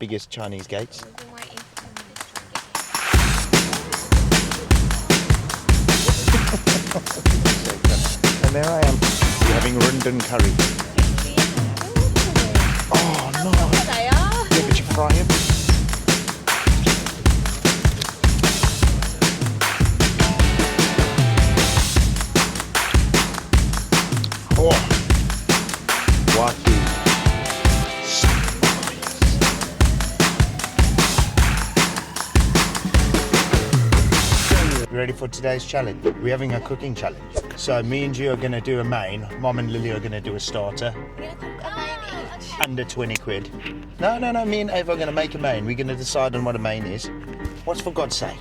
biggest Chinese gates. We've been waiting for 10 minutes to And there I am. We're having London curry. Oh no! They are. Yeah, but you fry them. Oh, wacky. Ready for today's challenge? We're having a cooking challenge. So me and you are going to do a main. Mom and Lily are going to do a starter. We're going to cook a main each. Under 20 quid. No. Me and Ava are going to make a main. We're going to decide on what a main is. What's for God's sake?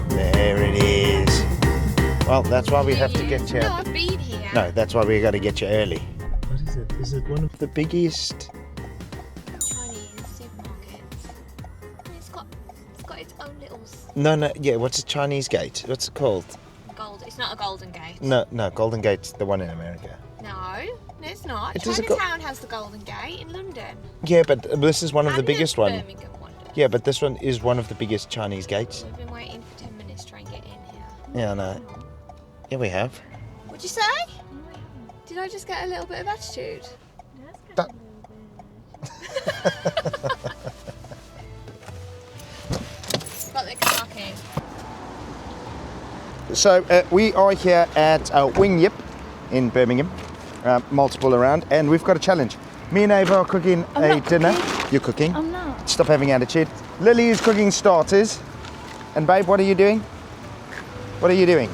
There it is. Well, that's why we have to get you. No, I've been here. No, that's why we got to get you early. What is it? Is it one of the biggest? Chinese supermarkets. It's got its own little No. Yeah, what's a Chinese gate? What's it called? gold. It's not a Golden Gate. No. Golden Gate's the one in America. No, it's not. It doesn't Chinatown has the Golden Gate in London. Yeah, but this is one of the And biggest one. Birmingham one does. Yeah, but this one is one of the biggest Chinese gates. We've been waiting for 10 minutes to try and get in here. Yeah, I know. Yeah, we have. What'd you say? Did I just get a little bit of attitude? That- Got the car key. So we are here at Wing Yip in Birmingham, multiple around, and we've got a challenge. Me and Ava are cooking a dinner. You're cooking? I'm not. Stop having attitude. Lily is cooking starters. And babe, what are you doing? What are you doing?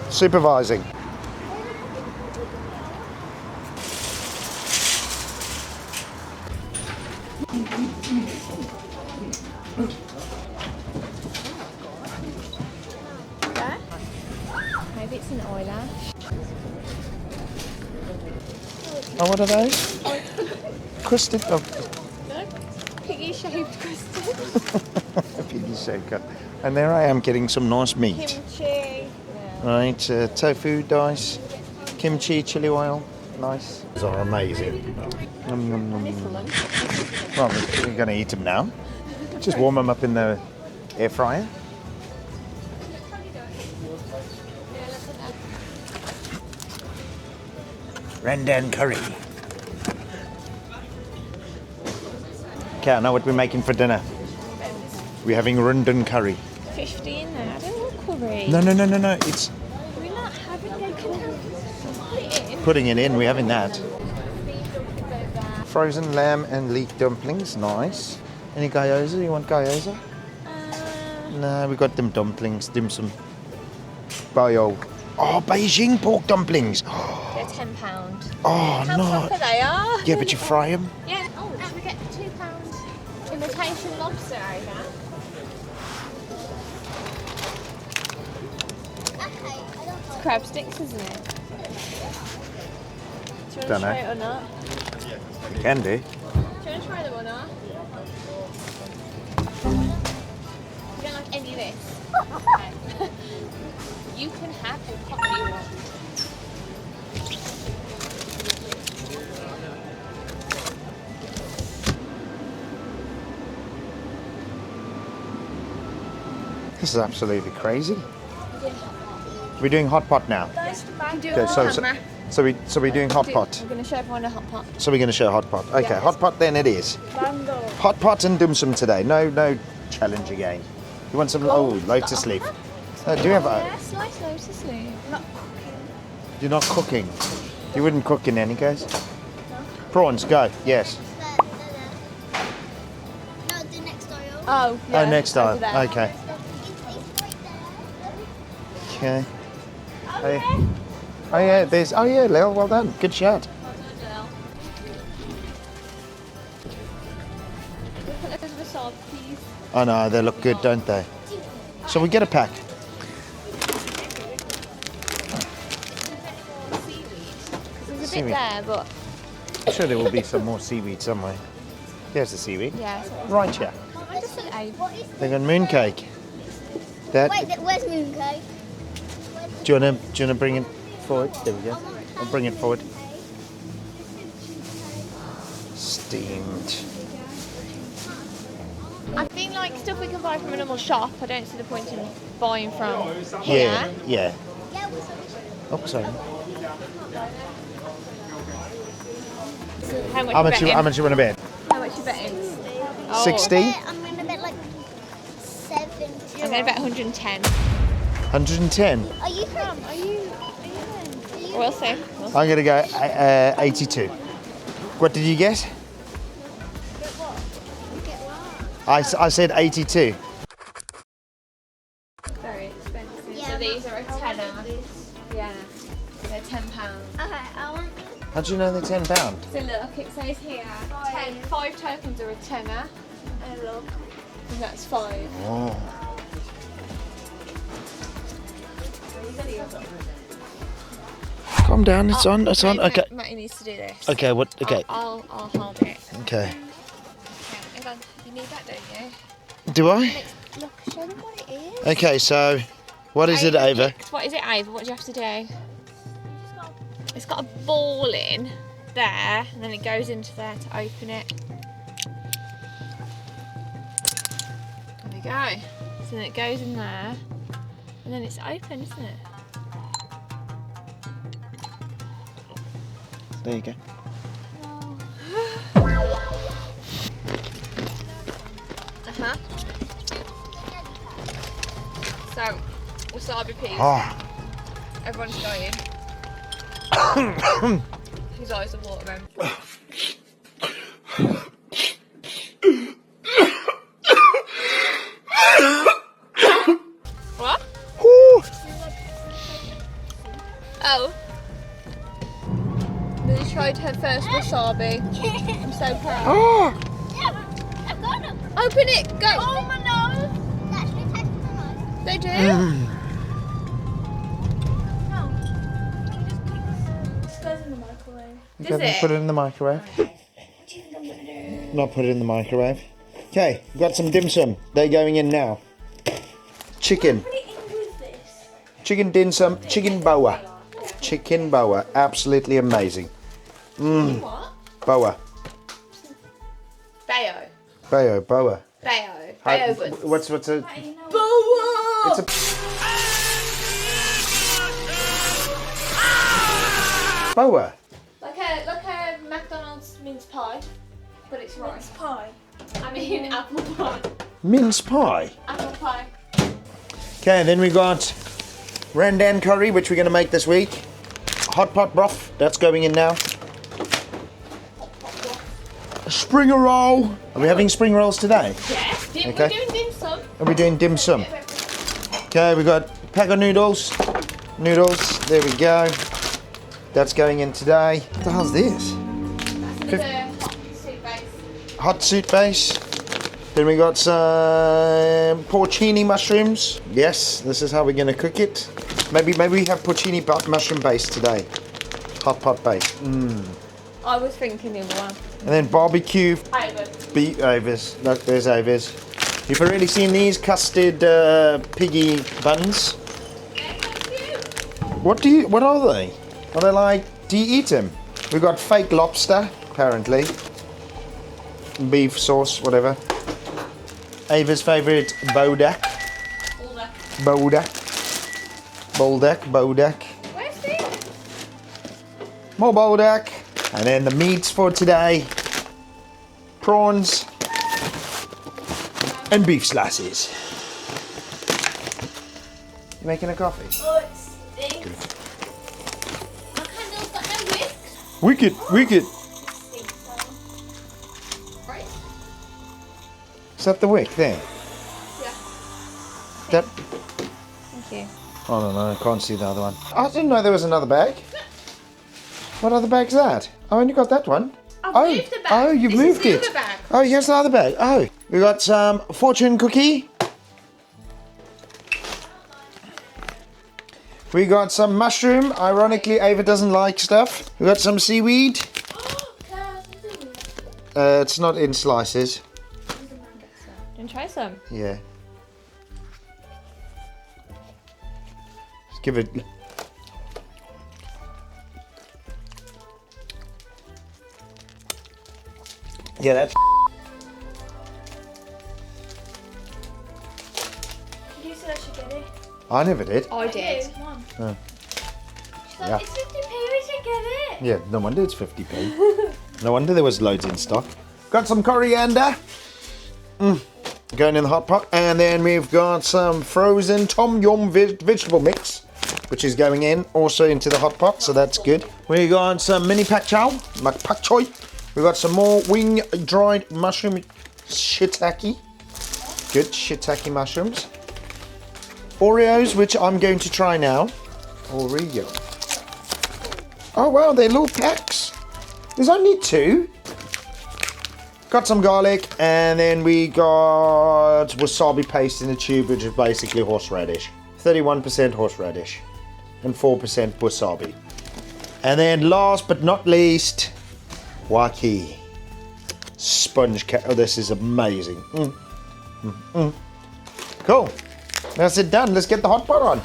Supervising. Yeah? Maybe it's an eyelash. Oh, what are those? Crusted. Oh, Piggy shaped crusted. piggy shaker. And there I am getting some nice meat. Kimchi. Right, tofu dice, kimchi, chili oil. Nice. These are amazing. Nom, nom, nom, nom. Well, we're going to eat them now. Just warm them up in the air fryer. Rendang curry. Okay, I know what we're making for dinner. We're having Rendang curry. 50 in there. I don't want curry. No. It's We're not having it. Put it in. putting it in. We're having that. Frozen lamb and leek dumplings. Nice. Any gyoza? You want gyoza? No, we got them dumplings. Dim sum. Bio. Oh, Beijing pork dumplings. They're £10. Oh, How no. proper they are. Yeah, but you fry them? Yeah. Oh, should we get the £2 imitation lobster over? It's crab sticks, isn't it? Do you want to Dunno. try it or not? You can do. Do you want to try them or not? You don't like any of this? Okay. You can have the pot you want. This is absolutely crazy. We're doing hot pot now. Do Okay, so we're doing hot pot. We're going to show everyone a hot pot. So we're going to show hot pot. Okay, Yes. hot pot then it is. Hot pot and dim sum today. No challenge again. You want some? Oh, lotus leaf. Do you have a? Yeah, slice lotus leaf. Not cooking. You're not cooking. You wouldn't cook in any case. Prawns, go. Yes. No, the next aisle. Oh, yeah. Oh, next time. over there. Okay. Okay. Oh yeah, there's. Oh yeah, Lil. Well done. Good shot. Look at those facade, please. Oh no, they look good, don't they? Shall we get a pack? There's a bit Seaweed. there, but I'm sure there will be some more seaweed somewhere. There's the seaweed. yeah. Right here. I They got mooncake. That. Wait, where's mooncake? Do you wanna bring it forward? There we go. I'll bring it forward. Steamed. I think like stuff we can buy from a normal shop. I don't see the point in buying from here. Yeah. Oh, sorry. How much? How much you want to bet? How much you betting? 60? I'm gonna bet like 70. I'm going to bet 110. 110? Are you from? We'll see. I'm going to go 82. What did you guess? I said 82. Very expensive. Yeah, So these are a tenner. Yeah. They're £10. Okay, I want. How do you know they're £10? So look, it says here, 5 tokens are a tenner. And look. And that's 5. Oh. Calm down, it's on, it's on. Okay. Matty needs to do this. Okay, what? Okay. I'll hold it. Okay. Hang on. You need that, don't you? Do I? Look, show them what it is. Okay, so what is it, Ava? What is it, Ava? What do you have to do? It's got a ball in there, and then it goes into there to open it. There we go. So then it goes in there, and then it's open, isn't it? There you go. Uh-huh. So, wasabi peas. Oh. Everyone's going. His eyes are watering. What? Woo. Oh. Lily tried her first wasabi. I'm so proud. Oh. I've got them. Open it! Go! Oh my nose! That actually tastes nice. They do? Mm. Goes in the microwave. Does it? Put it in the microwave. What do you think I'm gonna do? Not put it in the microwave. Okay, we've got some dim sum. They're going in now. Chicken. Put it in with this. Chicken dim sum. Chicken boa. Chicken boa. Absolutely amazing. Mmm. What? Boa. Bayo. Boa. Boa. Bayo. Bayo goods. What's a... Boa! It's a... Boa. Like a McDonald's mince pie, but it's rice. Pie. I mean apple pie. Mince pie. Apple pie. Okay, then we got Randan curry, which we're going to make this week. Hot pot broth, that's going in now. A springer roll. Are we having spring rolls today? Yes. Okay. We're doing dim sum. Are we doing dim sum? Okay, we got pack of noodles. Noodles, there we go. That's going in today. What the hell's this? That's a hot soup base. Hot soup base. Then we got some porcini mushrooms. Yes, this is how we're going to cook it. Maybe we have porcini mushroom base today. Hot pot base. I was thinking the other one. And then barbecue Ivan. beef overs. Look, there's overs. You've already seen these custard piggy buns. What are they? Are they like, do you eat them? We've got fake lobster, apparently. Beef sauce, whatever. Ava's favourite bodak. Bodak. Where's Steve? More bodak. And then the meats for today. Prawns. And beef slices. You making a coffee? Oh, it stinks. My candle's got no wicks. Wicked. Right? Is that the wick there? Yeah. That. Thank you. Oh no, I can't see the other one. I didn't know there was another bag. What other bag's that? I only got that one. I've moved the bag. Oh, you've This is moved the it. other bag. Oh, here's the other bag. Oh, we got some fortune cookie. We got some mushroom. Ironically, Ava doesn't like stuff. We got some seaweed. It's not in slices. Do you and try some. Yeah. Just give it. Yeah, that's. You said I should get it. I never did. I did. Oh. She's like, Yeah. it's 50p, we should get it. Yeah, no wonder it's 50p. No wonder there was loads in stock. Got some coriander. Going in the hot pot. And then we've got some frozen tom yum vegetable mix, which is going in also into the hot pot, so that's good. We got some mini pak chow, pak choy. We got some more wing dried mushroom shiitake. Good shiitake mushrooms. Oreos, which I'm going to try now. Oreo. Oh wow, they're little packs. There's only 2. Got some garlic, and then we got wasabi paste in a tube, which is basically horseradish. 31% horseradish and 4% wasabi. And then last but not least, waki. Sponge cat. Oh, this is amazing. Cool. That's it done. Let's get the hot pot on.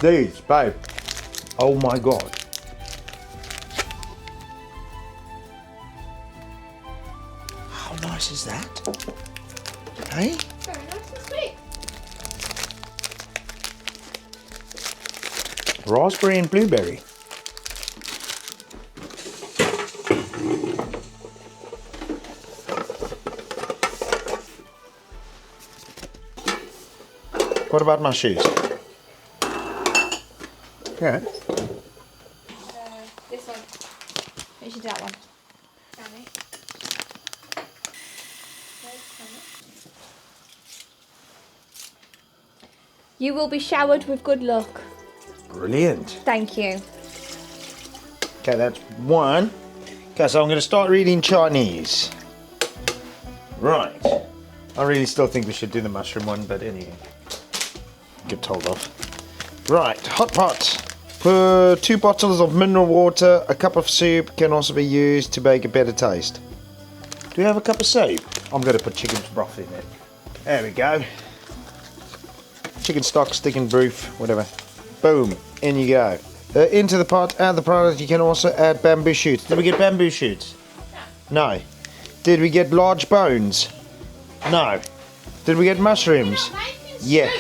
These, babe. Oh my god. How nice is that? Hey? Very nice and sweet. Raspberry and blueberry. What about my shoes? Yeah. This one. We should do that one. Sammy. You will be showered with good luck. Brilliant. Thank you. Okay, that's one. Okay, so I'm going to start reading Chinese. Right. I really still think we should do the mushroom one, but anyway. Get told off. Right, hot pot. Put 2 bottles of mineral water. A cup of soup can also be used to make a better taste. Do you have a cup of soup? I'm going to put chicken broth in it. There we go. Chicken stock, stick and broth, whatever. Boom, in you go. Into the pot, add the product. You can also add bamboo shoots. Did we get bamboo shoots? No. Did we get large bones? No. Did we get mushrooms? Yeah.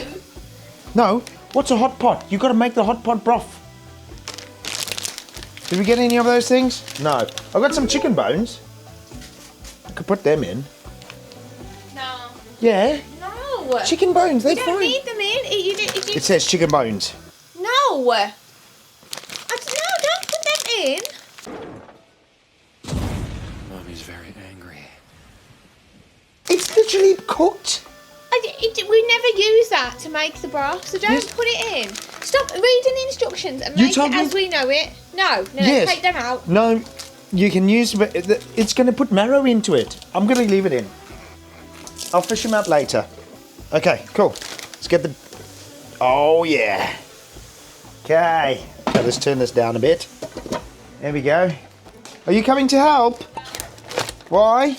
No. What's a hot pot? You got to make the hot pot broth. Did we get any of those things? No. I've got some chicken bones. I could put them in. No. Yeah. No. Chicken bones, they're You don't fine. need them in. It says chicken bones. No. No, don't put them in. Mommy's very angry. It's literally cooked. We never use that to make the broth, so don't Yes. put it in. Stop reading the instructions and You make told it me- as we know it. No, Yes. take them out. No, you can use, but it's going to put marrow into it. I'm going to leave it in. I'll fish them out later. Okay, cool. Let's get the... Oh, yeah. Okay. So let's turn this down a bit. There we go. Are you coming to help? Why?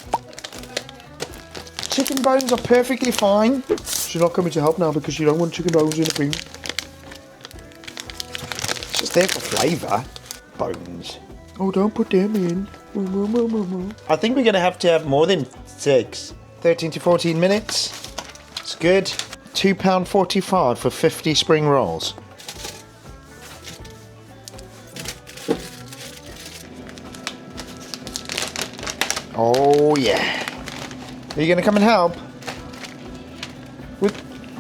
Chicken bones are perfectly fine. She's not coming to help now because you don't want chicken bones in the food. It's just there for flavour. Bones. Oh, don't put them in. I think we're going to have more than 6. 13 to 14 minutes. It's good. £2.45 for 50 spring rolls. Oh, yeah. Are you going to come and help?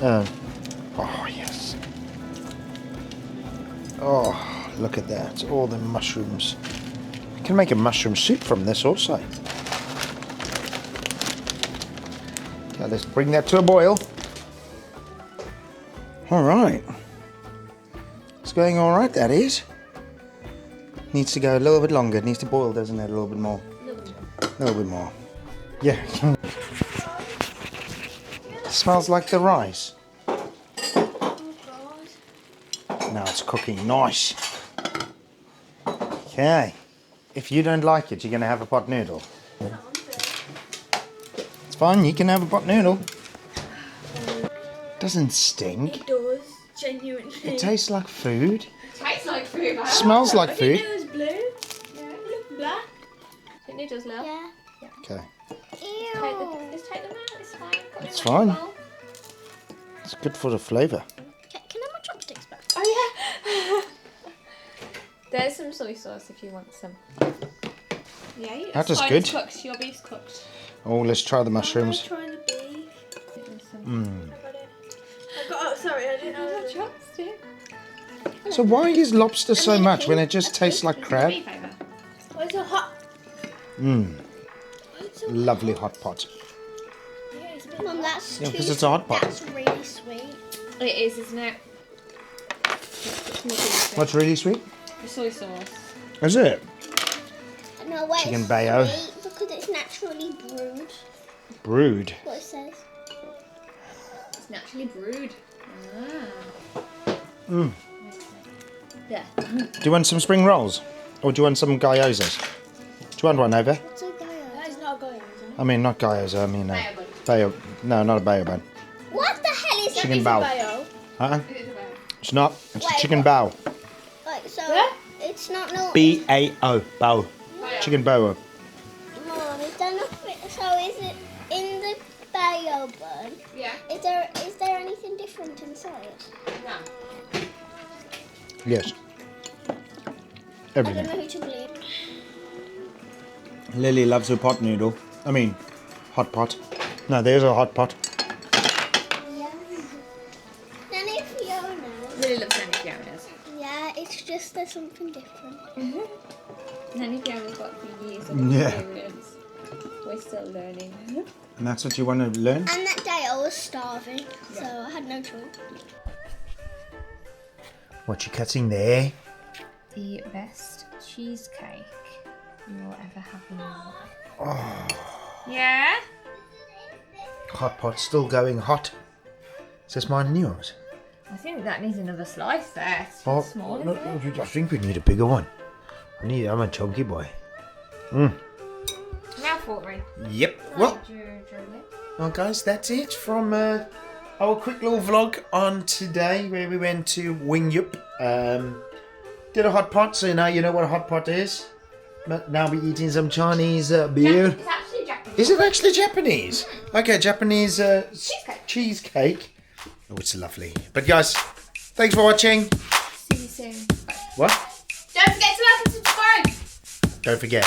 Oh, yes. Oh, look at that. All the mushrooms. You can make a mushroom soup from this also. Now let's bring that to a boil. All right. It's going all right, that is. Needs to go a little bit longer. It needs to boil, doesn't it? A little bit more. A little bit more. Yeah. It smells like the rice. Now it's cooking nice. Okay. If you don't like it, you're going to have a pot noodle. fine. You can have a pot noodle. Doesn't stink. It does, genuinely. It tastes like food. Tastes like food. Man. Smells like I didn't food. know it was blue. Yeah, it looked black. Take noodles, Lil. Yeah. Okay. Just take them out. It's fine. Put them It's in fine. the bowl. It's good for the flavour. Can I have my chopsticks back? Oh yeah. There's some soy sauce if you want some. Yeah, you. That is fine, good. It's cooked. Your beef's cooked. Oh, let's try the mushrooms. I'm trying the beef. Mm. Oh, sorry, I didn't know. Chopstick. So why is lobster so much when it just tastes like crab? Beef over. Oh, it's a hot. Mmm. Lovely hot pot. Mum, that's Yeah, because it's a hot pot. That's really sweet. It is, isn't it? It's more beefy. What's really sweet? The soy sauce. Is it? No, wait, Chicken it's bayo. sweet because it's naturally brewed. Brewed. What it says. It's naturally brewed. Ah. Mm. Yeah. Do you want some spring rolls? Or do you want some gyozas? Do you want one over? What's a gayo? That is not a gayo, is it? I mean, not gyoza, I mean Bayo bun. bayo. No, not a bayo bun. What the hell is Chicken that? bao. Bayo? Uh-uh. It is a bayo. It's not. It's Wait, a chicken what? bao. Like, so Yeah? it's not no. B-A-O. Bao. Chicken bao. Mom, is there nothing? So is it in the bayo bun? Yeah. Is there anything different inside? No. Yes. I don't Everything. know who to believe. Lily loves her pot noodle. I mean, hot pot. No, there's a hot pot. Yeah. Nanny Fiona. Really loves Nanny Fiona's. Yeah, it's just there's something different. Nanny Fiona's got a few years of Yeah. experience. We're still learning. And that's what you want to learn? And that day I was starving, so I had no choice. What you cutting there? The best cheesecake you'll ever have in your life. Oh, Yeah? hot pot still going hot. Is this mine and yours? I think that needs another slice there. It's too Oh, small, no, isn't it? I think we need a bigger one. I'm a chunky boy. Mm. Mouth watering. Yep. Well, guys, that's it from our quick little vlog on today, where we went to Wing Yip. Did a hot pot, so now you know what a hot pot is. But now we're eating some Chinese beer. It's actually Japanese. Is it actually Japanese? Okay, Japanese Cheesecake. cheesecake. Oh, it's lovely. But guys, thanks for watching. See you soon. Bye. What? Don't forget to like and subscribe. Don't forget.